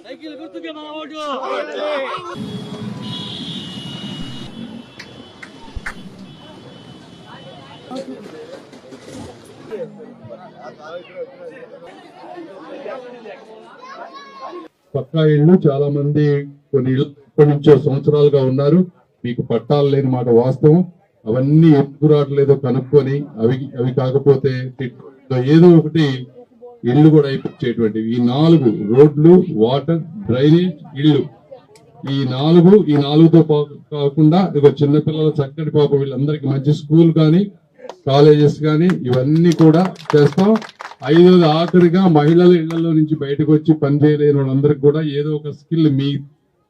Cycle గుర్తుకే మన vote. పక్కా ఇళ్ళు చాలా మంది కొన్ని ఇళ్ళు ఇప్పటి నుంచో సంవత్సరాలుగా ఉన్నారు. మీకు పట్టాలు లేని మాట వాస్తవం. అవన్నీ ఎందుకు రావట్లేదో కనుక్కొని అవి కాకపోతే ఏదో ఒకటి ఇళ్ళు కూడా అయిపోయేటువంటివి. ఈ 4 రోడ్లు, వాటర్, డ్రైనేజ్, ఇళ్ళు, ఈ నాలుగుతో కాకుండా ఇక చిన్నపిల్లల చక్కటి పాపం వీళ్ళందరికీ మంచి స్కూల్ కానీ కాలేజెస్ కానీ ఇవన్నీ కూడా చేస్తాం. 5వ ఆఖరిగా మహిళల ఇళ్లలో నుంచి బయటకు వచ్చి పనిచేయలేని వాళ్ళందరికీ కూడా ఏదో ఒక స్కిల్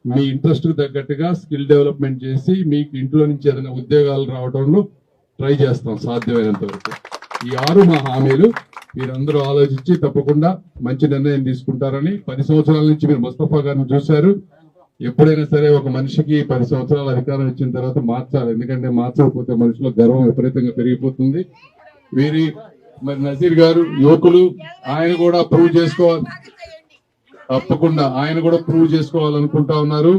మీ ఇంట్రెస్ట్ కు తగ్గట్టుగా స్కిల్ డెవలప్మెంట్ చేసి మీకు ఇంట్లో నుంచి ఏదైనా ఉద్యోగాలు రావడంలో ట్రై చేస్తాం సాధ్యమైనంత వరకు. ఈ 6 మా హామీలు మీరందరూ ఆలోచించి తప్పకుండా మంచి నిర్ణయం తీసుకుంటారని. 10 సంవత్సరాల నుంచి మీరు ముస్తఫా గారిని చూశారు. ఎప్పుడైనా సరే ఒక మనిషికి 10 సంవత్సరాల అధికారం ఇచ్చిన తర్వాత మార్చాలి. ఎందుకంటే మార్చకపోతే మనిషిలో గర్వం విపరీతంగా పెరిగిపోతుంది. మరి నజీర్ గారు యువకులు, ఆయన కూడా ప్రూవ్ చేసుకోవాలి. తప్పకుండా ఆయన కూడా ప్రూవ్ చేసుకోవాలనుకుంటా ఉన్నారు.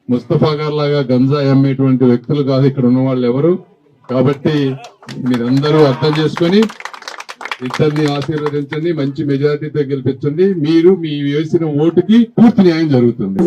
ముస్తఫా గారు లాగా గంజాయి అమ్మేటువంటి వ్యక్తులు కాదు ఇక్కడ ఉన్న వాళ్ళు ఎవరు. కాబట్టి మీరందరూ అర్థం చేసుకొని ఇద్దరిని ఆశీర్వదించండి, మంచి మెజారిటీతో గెలిపించండి. మీరు మీ వేసిన ఓటుకి పూర్తి న్యాయం జరుగుతుంది.